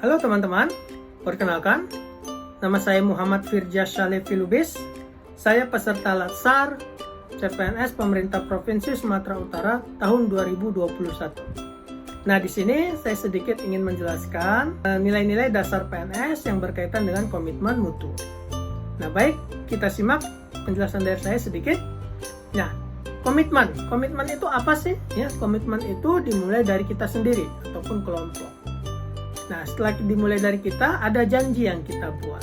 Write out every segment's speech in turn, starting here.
Halo teman-teman, perkenalkan, nama saya Muhammad Firjas Shalefi Lubis. Saya peserta Latsar CPNS Pemerintah Provinsi Sumatera Utara tahun 2021. Nah, di sini saya sedikit ingin menjelaskan nilai-nilai dasar PNS yang berkaitan dengan komitmen mutu. Nah, baik, kita simak penjelasan dari saya sedikit. Nah, komitmen itu apa sih? Ya, komitmen itu dimulai dari kita sendiri ataupun kelompok. Nah, setelah dimulai dari kita, ada janji yang kita buat.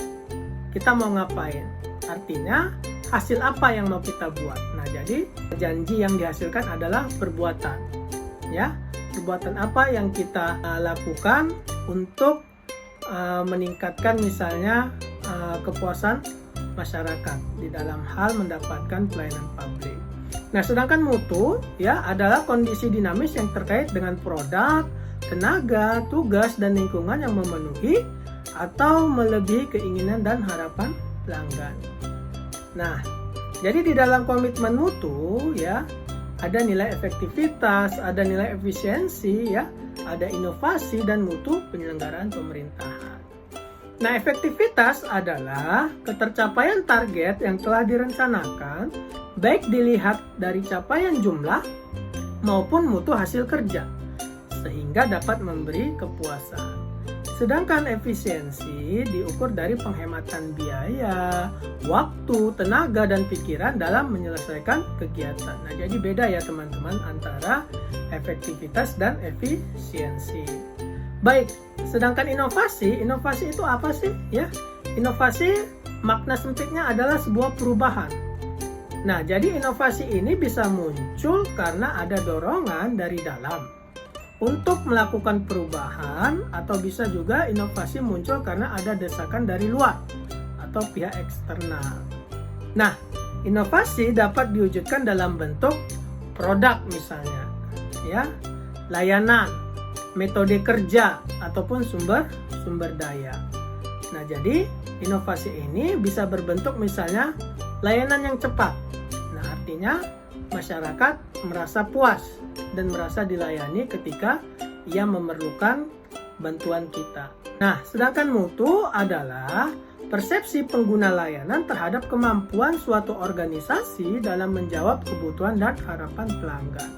Kita mau ngapain? Artinya, hasil apa yang mau kita buat? Nah, jadi janji yang dihasilkan adalah perbuatan. Ya, perbuatan apa yang kita lakukan untuk meningkatkan misalnya kepuasan masyarakat di dalam hal mendapatkan pelayanan publik. Nah, sedangkan mutu ya adalah kondisi dinamis yang terkait dengan produk, tenaga, tugas, dan lingkungan yang memenuhi atau melebihi keinginan dan harapan pelanggan. Nah, jadi di dalam komitmen mutu ya ada nilai efektivitas, ada nilai efisiensi ya, ada inovasi dan mutu penyelenggaraan pemerintahan. Nah, efektivitas adalah ketercapaian target yang telah direncanakan baik dilihat dari capaian jumlah maupun mutu hasil kerja, sehingga dapat memberi kepuasan. Sedangkan efisiensi diukur dari penghematan biaya, waktu, tenaga, dan pikiran dalam menyelesaikan kegiatan. Nah, jadi beda ya teman-teman antara efektivitas dan efisiensi. Baik, sedangkan inovasi itu apa sih? Ya, inovasi makna sempitnya adalah sebuah perubahan. Nah, jadi inovasi ini bisa muncul karena ada dorongan dari dalam untuk melakukan perubahan, atau bisa juga inovasi muncul karena ada desakan dari luar atau pihak eksternal. Nah, inovasi dapat diwujudkan dalam bentuk produk misalnya, ya, layanan, metode kerja, ataupun sumber daya. Nah, jadi inovasi ini bisa berbentuk misalnya layanan yang cepat. Nah, artinya masyarakat merasa puas dan merasa dilayani ketika ia memerlukan bantuan kita. Nah, sedangkan mutu adalah persepsi pengguna layanan terhadap kemampuan suatu organisasi dalam menjawab kebutuhan dan harapan pelanggan.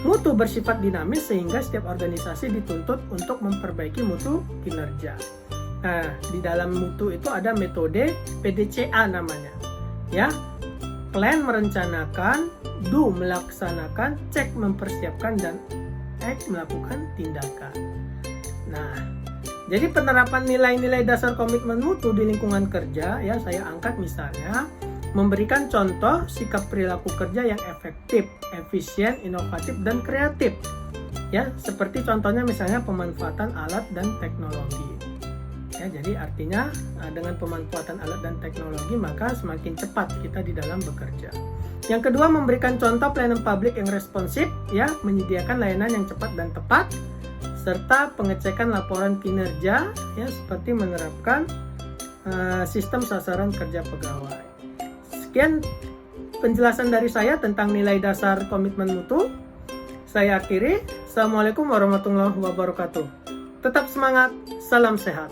Mutu bersifat dinamis sehingga setiap organisasi dituntut untuk memperbaiki mutu kinerja. Nah, di dalam mutu itu ada metode PDCA namanya. Ya, plan merencanakan, do melaksanakan, cek mempersiapkan, dan act melakukan tindakan. Nah, jadi penerapan nilai-nilai dasar komitmen mutu di lingkungan kerja ya saya angkat misalnya memberikan contoh sikap perilaku kerja yang efektif, efisien, inovatif, dan kreatif. Ya, seperti contohnya misalnya pemanfaatan alat dan teknologi. Ya, jadi artinya dengan pemanfaatan alat dan teknologi maka semakin cepat kita di dalam bekerja. Yang kedua, memberikan contoh pelayanan publik yang responsif, ya, menyediakan layanan yang cepat dan tepat, serta pengecekan laporan kinerja, ya, seperti menerapkan sistem sasaran kerja pegawai. Sekian penjelasan dari saya tentang nilai dasar komitmen mutu. Saya akhiri. Assalamualaikum warahmatullahi wabarakatuh. Tetap semangat, salam sehat.